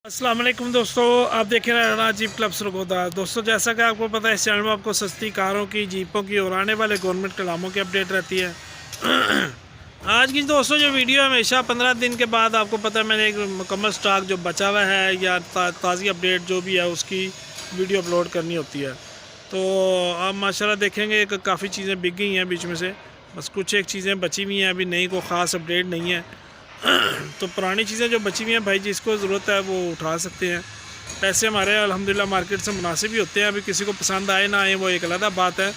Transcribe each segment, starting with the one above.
अस्सलाम वालेकुम दोस्तों, आप देख रहे हैं राना जीप क्लब सरगोदा। दोस्तों, जैसा कि आपको पता है, इस चैनल में आपको सस्ती कारों की, जीपों की और आने वाले गवर्नमेंट कलामों की अपडेट रहती है। आज की दोस्तों जो वीडियो है, हमेशा 15 दिन के बाद आपको पता है मैंने एक मुकम्मल स्टॉक जो बचा हुआ है या ताज़ी अपडेट जो भी है उसकी वीडियो अपलोड करनी होती है। तो आप माशाल्लाह देखेंगे कि काफ़ी चीज़ें बिक गई हैं बीच में से, बस कुछ एक चीज़ें बची हुई हैं, अभी नई को ख़ास अपडेट नहीं है। तो पुरानी चीज़ें जो बची हुई हैं भाई, जिसको ज़रूरत है वो उठा सकते हैं। पैसे हमारे अल्हम्दुलिल्लाह मार्केट से मुनासिब ही होते हैं। अभी किसी को पसंद आए ना आए वो एक अलग बात है।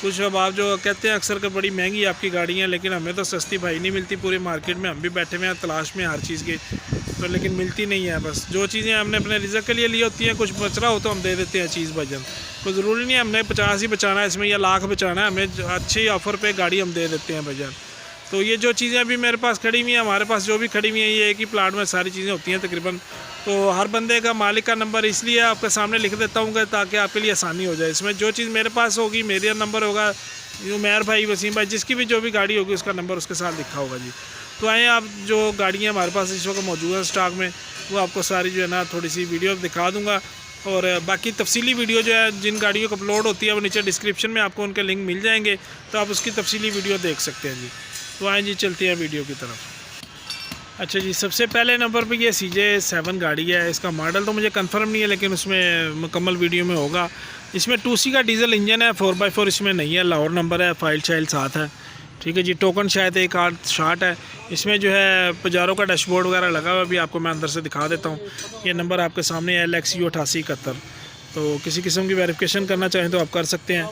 कुछ अब आप जो कहते हैं अक्सर कि बड़ी महंगी आपकी गाड़ी है, लेकिन हमें तो सस्ती भाई नहीं मिलती। पूरे मार्केट में हम भी बैठे हुए हैं तलाश में हर चीज़ की, तो लेकिन मिलती नहीं है। बस जो चीज़ें हमने अपने रिज़्क के लिए ली होती हैं, कुछ बच रहा हो तो हम दे देते हैं चीज़ भाईजान। कोई ज़रूरी नहीं है हमने 50 ही बचाना है इसमें या लाख बचाना है, हमें अच्छी ऑफ़र पे गाड़ी हम दे देते हैं भाईजान। तो ये जो चीज़ें अभी मेरे पास खड़ी हुई हैं, हमारे पास जो भी खड़ी हुई हैं, ये एक ही प्लाट में सारी चीज़ें होती हैं तकरीबन। तो हर बंदे का मालिक का नंबर इसलिए आपके सामने लिख देता हूँ ताकि आपके लिए आसानी हो जाए। इसमें जो चीज़ मेरे पास होगी, मेरा नंबर होगा, उमैर भाई, वसीम भाई, जिसकी भी जो भी गाड़ी होगी उसका नंबर उसके साथ लिखा होगा जी। तो आए आप जो गाड़ियाँ हमारे पास इस वक्त मौजूद है स्टॉक में, वो आपको सारी जो है ना थोड़ी सी वीडियो दिखा दूँगा। और बाकी तफसीली वीडियो जो है जिन गाड़ियों को अपलोड होती है वो नीचे डिस्क्रिप्शन में आपको उनके लिंक मिल जाएंगे, तो आप उसकी तफसीली वीडियो देख सकते हैं जी। तो आए जी, चलते हैं वीडियो की तरफ। अच्छा जी, सबसे पहले नंबर पे ये CJ7 गाड़ी है। इसका मॉडल तो मुझे कंफर्म नहीं है, लेकिन उसमें मुकम्मल वीडियो में होगा। इसमें 2C का डीजल इंजन है, 4x4 इसमें नहीं है, लाहौर नंबर है, फाइल शाइल साथ है। ठीक है जी, टोकन शायद एक आध शार्ट है। इसमें जो है पजारो का डैशबोर्ड वगैरह लगा हुआ, अभी आपको मैं अंदर से दिखा देता हूँ। ये नंबर आपके सामने है, LXU 8871। तो किसी किस्म की वेरिफिकेशन करना चाहें तो आप कर सकते हैं।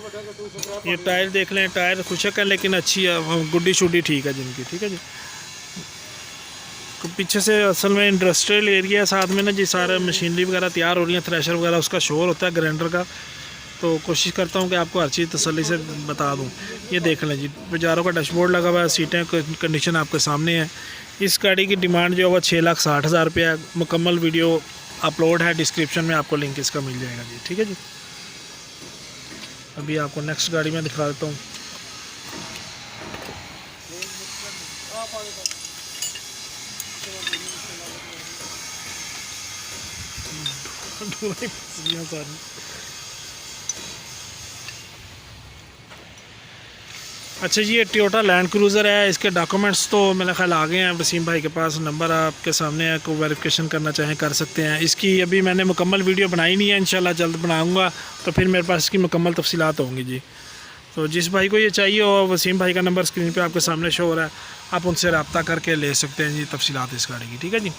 ये टायर देख लें, टायर खुशक है लेकिन अच्छी है, गुड्डी शुड्डी ठीक है जिनकी। ठीक है जी, तो पीछे से असल में इंडस्ट्रियल एरिया साथ में ना जी, सारा मशीनरी वगैरह तैयार हो रही है, थ्रेशर वगैरह, उसका शोर होता है ग्राइंडर का। तो कोशिश करता हूँ कि आपको हर चीज़ तसल्ली से बता दूँ। ये देख लें जी, पजारो का डैशबोर्ड लगा हुआ है, सीटें कंडीशन आपके सामने है। इस गाड़ी की डिमांड जो है 6,60,000 रुपये है। मुकम्मल वीडियो अपलोड है, डिस्क्रिप्शन में आपको लिंक इसका मिल जाएगा जी। ठीक है जी, अभी आपको नेक्स्ट गाड़ी में दिखा देता हूँ। अच्छा जी, ये टोयोटा लैंड क्रूज़र है। इसके डॉक्यूमेंट्स तो मेरा ख्याल आ गए हैं वसीम भाई के पास, नंबर आपके सामने है, को वेरिफिकेशन करना चाहें कर सकते हैं। इसकी अभी मैंने मुकम्मल वीडियो बनाई नहीं है, इंशाल्लाह जल्द बनाऊंगा, तो फिर मेरे पास इसकी मुकम्मल तफसीलात होंगी जी। तो जिस भाई को ये चाहिए हो, वसीम भाई का नंबर स्क्रीन पे आपके सामने शो हो रहा है, आप उनसे रब्ता करके ले सकते हैं जी तफसीलात इस गाड़ी की। ठीक है जी।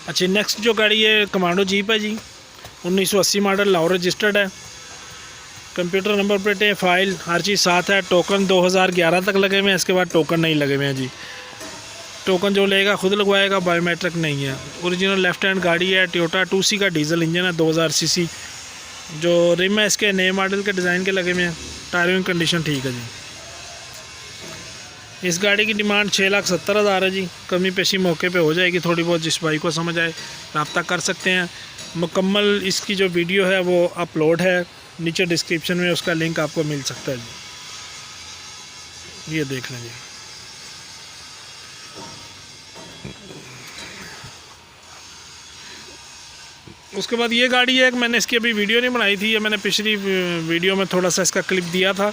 अच्छा, नेक्स्ट जो गाड़ी है कमांडो जीप है जी, 1980 मॉडल, लाहौर रजिस्टर्ड है। कंप्यूटर नंबर प्लेटें, फ़ाइल, हर चीज़ साथ है। टोकन 2011 तक लगे हुए हैं, इसके बाद टोकन नहीं लगे हुए हैं जी। टोकन जो लेगा खुद लगवाएगा, बायोमेट्रिक नहीं है। ओरिजिनल लेफ्ट हैंड गाड़ी है, टोयोटा 2C का डीजल इंजन है, 2000 सीसी। जो रिम है इसके नए मॉडल के डिज़ाइन के लगे हुए हैं। टायरिंग कंडीशन ठीक है जी। इस गाड़ी की डिमांड 6,70,000 है जी। कमी पेशी मौके पे हो जाएगी थोड़ी बहुत, जिस भाई को समझ आए रब्ता कर सकते हैं। मुकम्मल इसकी जो वीडियो है वो अपलोड है, नीचे डिस्क्रिप्शन में उसका लिंक आपको मिल सकता है जी। ये देख लें जी। उसके बाद ये गाड़ी है, मैंने इसकी अभी वीडियो नहीं बनाई थी, ये मैंने पिछली वीडियो में थोड़ा सा इसका क्लिप दिया था,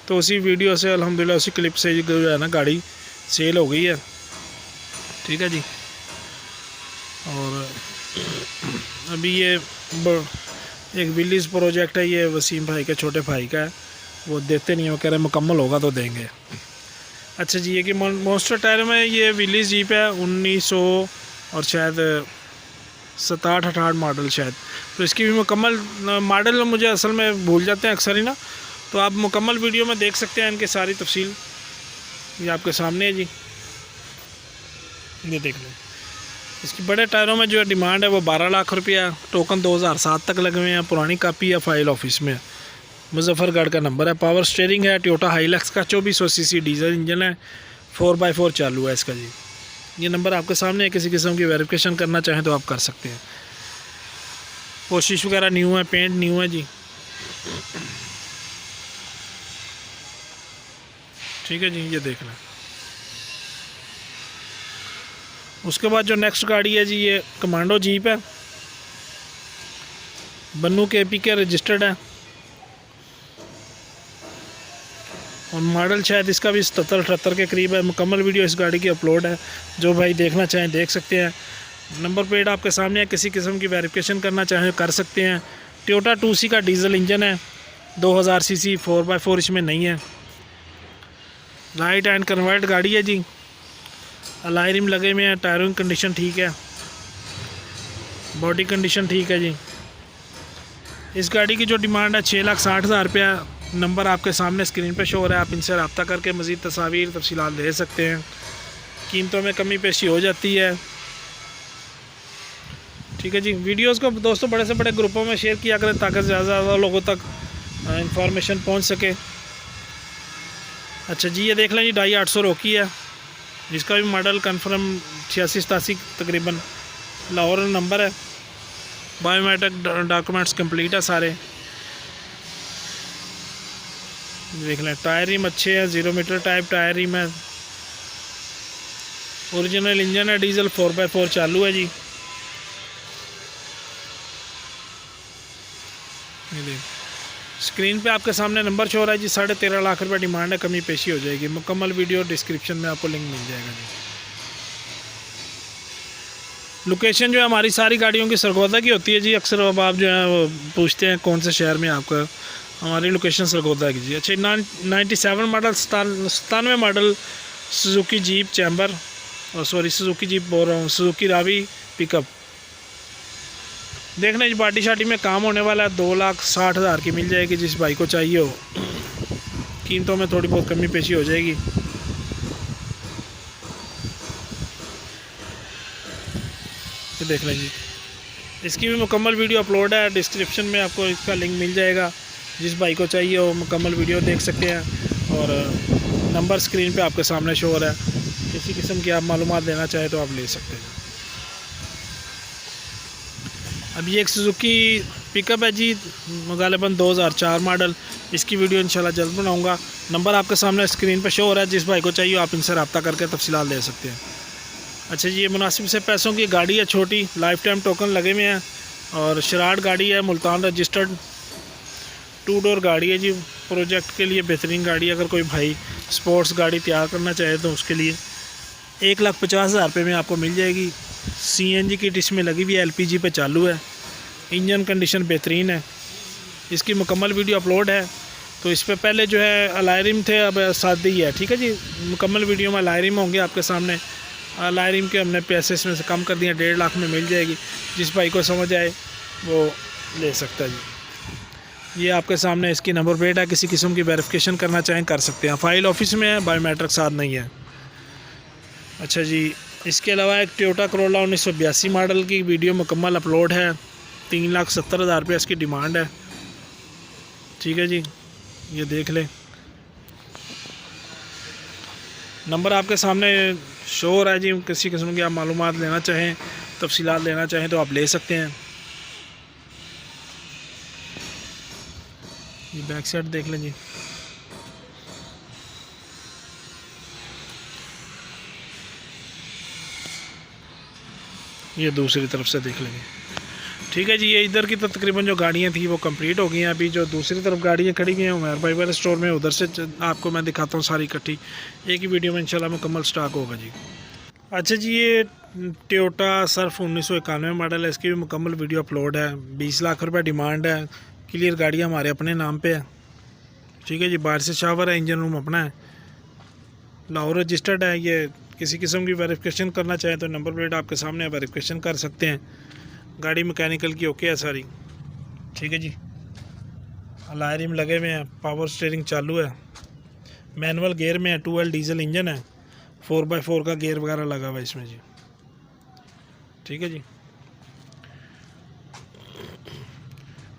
तो उसी वीडियो से अल्हम्दुलिल्लाह उसी क्लिप से जो है ना गाड़ी सेल हो गई है। ठीक है जी। और अभी ये एक विलीज प्रोजेक्ट है, ये वसीम भाई के छोटे भाई का है, वो देते नहीं है, वो कह रहे मुकम्मल होगा तो देंगे। अच्छा जी, ये कि मॉन्स्टर टायर में ये विलीज जीप है, 1900 और शायद 67-68 मॉडल शायद। तो इसकी भी मुकम्मल मॉडल मुझे असल में भूल जाते हैं अक्सर ही ना, तो आप मुकम्मल वीडियो में देख सकते हैं इनकी सारी तफसील, ये आपके सामने है जी। ये देख लें। इसकी बड़े टायरों में जो डिमांड है वो 12 लाख रुपया। टोकन 2007 तक लगे हुए हैं, पुरानी कापी या फाइल ऑफिस में, मुजफ्फरगढ़ का नंबर है। पावर स्टीयरिंग है, टोयोटा हाइलक्स का 2400 सीसी डीजल इंजन है, 4x4 चालू है इसका जी। ये नंबर आपके सामने है, किसी किस्म की वेरिफिकेशन करना चाहें तो आप कर सकते हैं। कोशिश वगैरह न्यू है, पेंट न्यू है जी। ठीक है जी, ये देख लें। उसके बाद जो नेक्स्ट गाड़ी है जी, ये कमांडो जीप है, बन्नू के पी के रजिस्टर्ड है और मॉडल शायद इसका भी 77-78 के करीब है। मुकम्मल वीडियो इस गाड़ी की अपलोड है, जो भाई देखना चाहें देख सकते हैं। नंबर प्लेट आपके सामने है, किसी किस्म की वेरिफिकेशन करना चाहें कर सकते हैं। टोयोटा 2C का डीजल इंजन है, 2000 सीसी, 4x4 इसमें नहीं है। राइट हैंड कन्वर्ट गाड़ी है जी, अलॉय रिम लगे हुए हैं, टायरों की कंडीशन ठीक है, बॉडी कंडीशन ठीक है जी। इस गाड़ी की जो डिमांड है 6,60,000 रुपया। नंबर आपके सामने स्क्रीन पे शो हो रहा है, आप इनसे रब्ता करके मज़ीद तस्वीर तफसीलात ले सकते हैं। कीमतों में कमी पेशी हो जाती है, ठीक है जी। वीडियोस को दोस्तों बड़े से बड़े ग्रुपों में शेयर किया करें ताकि ज़्यादा लोगों तक इंफॉर्मेशन पहुंच सके। अच्छा जी, ये देख लें जी, 2.5-800 रोकी है, जिसका भी मॉडल कन्फर्म 86-87 तकरीबन, लाहौर नंबर है, बायोमेट्रिक डॉक्यूमेंट्स कंप्लीट है सारे। देख लें, टायर रिम अच्छे हैं, 0 मीटर टाइप टायर रिम है, ओरिजिनल इंजन है, डीजल 4x4 चालू है जी। स्क्रीन पे आपके सामने नंबर शो हो रहा है जी, 13.5 लाख रुपये डिमांड है, कमी पेशी हो जाएगी। मुकम्मल वीडियो डिस्क्रिप्शन में आपको लिंक मिल जाएगा जी। लोकेशन जो है हमारी सारी गाड़ियों की सरगोदा की होती है जी। अक्सर अब आप जो है वो पूछते हैं कौन से शहर में आपका, हमारी लोकेशन सरगोदा की जी। अच्छा, 97 model, 97 model Suzuki jeep chamber, और सॉरी सुजुकी जीप बोल रहा हूँ, सुजुकी रावी पिकअप। देखने जी पार्टी शार्टी में काम होने वाला है, 2,60,000 की मिल जाएगी, जिस भाई को चाहिए हो। कीमतों में थोड़ी बहुत कमी पेशी हो जाएगी। तो देख लें जी, इसकी भी मुकम्मल वीडियो अपलोड है, डिस्क्रिप्शन में आपको इसका लिंक मिल जाएगा, जिस भाई को चाहिए हो मुकम्मल वीडियो देख सकते हैं। और नंबर स्क्रीन पे आपके सामने शो हो रहा है, किसी किस्म की आप मालूमात लेना चाहें तो आप ले सकते हैं। अब ये एक सुजुकी पिकअप है जी, गालिबन 2004 मॉडल, इसकी वीडियो इंशाल्लाह जल्द बनाऊंगा। नंबर आपके सामने स्क्रीन पे शो हो रहा है, जिस भाई को चाहिए आप इनसे रब्ता करके तफसीलात ले सकते हैं। अच्छा जी, ये मुनासिब से पैसों की गाड़ी है, छोटी, लाइफ टाइम टोकन लगे हुए हैं और शराड गाड़ी है, मुल्तान रजिस्टर्ड, 2 डोर गाड़ी है जी। प्रोजेक्ट के लिए बेहतरीन गाड़ी है, अगर कोई भाई स्पोर्ट्स गाड़ी तैयार करना चाहे तो उसके लिए 1,50,000 रुपये में आपको मिल जाएगी। CNG की डिश में लगी हुई है, LPG पे चालू है, इंजन कंडीशन बेहतरीन है। इसकी मुकम्मल वीडियो अपलोड है, तो इस पर पहले जो है अलॉय रिम थे, अब सादी ही है, ठीक है जी। मुकम्मल वीडियो में अलॉय रिम होंगे आपके सामने। अलॉय रिम के हमने पैसे इसमें से कम कर दिए, 1.5 लाख में मिल जाएगी, जिस भाई को समझ आए वो ले सकता है जी। ये आपके सामने इसकी नंबर प्लेट है, किसी किस्म की वेरिफिकेशन करना चाहें कर सकते हैं। फाइल ऑफिस में है, बायोमेट्रिक साथ नहीं है। अच्छा जी, इसके अलावा एक टोयोटा करोला 1982 मॉडल की वीडियो मुकम्मल अपलोड है, 3,70,000 रुपये इसकी डिमांड है, ठीक है जी। ये देख लें, नंबर आपके सामने शो हो रहा है जी। किसी किस्म की आप मालूमात लेना चाहें, तफसीलात लेना चाहें तो आप ले सकते हैं। ये बैक साइड देख लें जी, ये दूसरी तरफ से देख लेंगे, ठीक है जी। ये इधर की तो तकरीबन जो गाड़ियाँ थी वो कंप्लीट हो गई हैं। अभी जो दूसरी तरफ गाड़ियाँ खड़ी हुई हैं उमर भाई वाले स्टोर में, उधर से आपको मैं दिखाता हूँ सारी इकट्ठी, एक ही वीडियो में इंशाल्लाह मुकम्मल स्टॉक होगा जी। अच्छा जी, ये टोयोटा सर्फ 1991 मॉडल है, इसकी भी मुकम्मल वीडियो अपलोड है, 20 लाख रुपये डिमांड है। क्लियर गाड़ियाँ हमारे अपने नाम पर है, ठीक है जी। बाहर से शावर है, इंजन रूम अपना है, लाहौर रजिस्टर्ड है। ये किसी किस्म की वेरिफिकेशन करना चाहें तो नंबर प्लेट आपके सामने वेरिफिकेशन कर सकते हैं। गाड़ी मैकेनिकल की ओके है सारी, ठीक है जी। अलॉय रिम लगे हुए हैं, पावर स्टीयरिंग चालू है, मैनुअल गियर में है, 2L डीजल इंजन है, 4x4 का गियर वगैरह लगा हुआ है इसमें जी, ठीक है जी।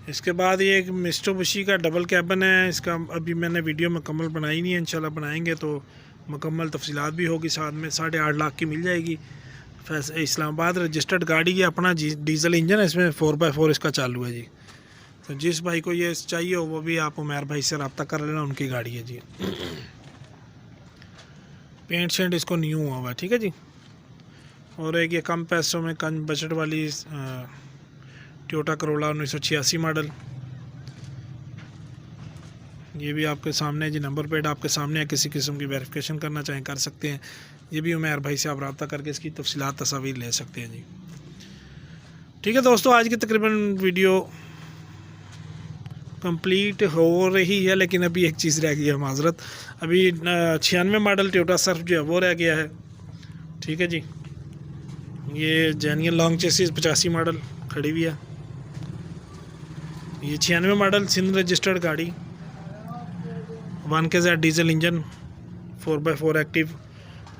इसके बाद ये एक मिस्टोबुशी का डबल कैबिन है, इसका अभी मैंने वीडियो मुकम्मल बनाई नहीं है, इंशाल्लाह बनाएंगे तो मुकम्मल तफसीलात भी होगी साथ में। 8.5 लाख की मिल जाएगी, इस्लामाबाद रजिस्टर्ड गाड़ी है, अपना डीजल इंजन है इसमें, 4x4 इसका चालू है जी। तो जिस भाई को ये चाहिए हो वो भी आप उमर भाई से रब्ता कर लेना, उनकी गाड़ी है जी। पेंट शेंट इसको न्यू हुआ है, ठीक है जी। और एक ये कम पैसों में कम बजट वाली टोयोटा करोला 1986 मॉडल। ये भी आपके सामने है जी, नंबर प्लेट आपके सामने है। किसी किस्म की वेरिफिकेशन करना चाहें कर सकते हैं। ये भी उमैर भाई से आप रब्ता करके इसकी तफसीलात तस्वीर ले सकते हैं जी। ठीक है दोस्तों, आज की तकरीबन वीडियो कंप्लीट हो रही है, लेकिन अभी एक चीज़ रह गई है, माजरत। अभी 96 मॉडल टोयोटा सर्फ जो है वो रह गया है। ठीक है जी, ये जेनियन लॉन्ग चेसिस 85 मॉडल खड़ी हुई है। ये 96 मॉडल सिंध रजिस्टर्ड गाड़ी, 1KZ diesel engine, 4x4 active,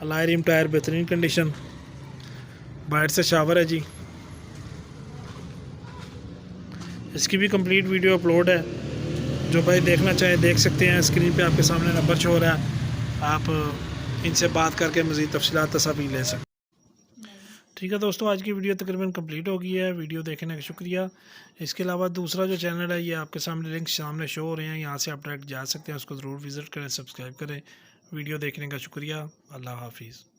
alloy rim tyre बेहतरीन कंडीशन, बाहर से शावर है जी। इसकी भी कंप्लीट वीडियो अपलोड है, जो भाई देखना चाहे देख सकते हैं। स्क्रीन पे आपके सामने नंबर शो हो रहा है, आप इनसे बात करके मज़ीद तफसीलात तस्वीर ले सकते। ठीक है दोस्तों, आज की वीडियो तकरीबन कंप्लीट हो गई है। वीडियो देखने का शुक्रिया। इसके अलावा दूसरा जो चैनल है, ये आपके सामने लिंक सामने शो हो रहे हैं, यहाँ से आप डायरेक्ट जा सकते हैं, उसको ज़रूर विज़िट करें, सब्सक्राइब करें। वीडियो देखने का शुक्रिया। अल्लाह हाफिज़।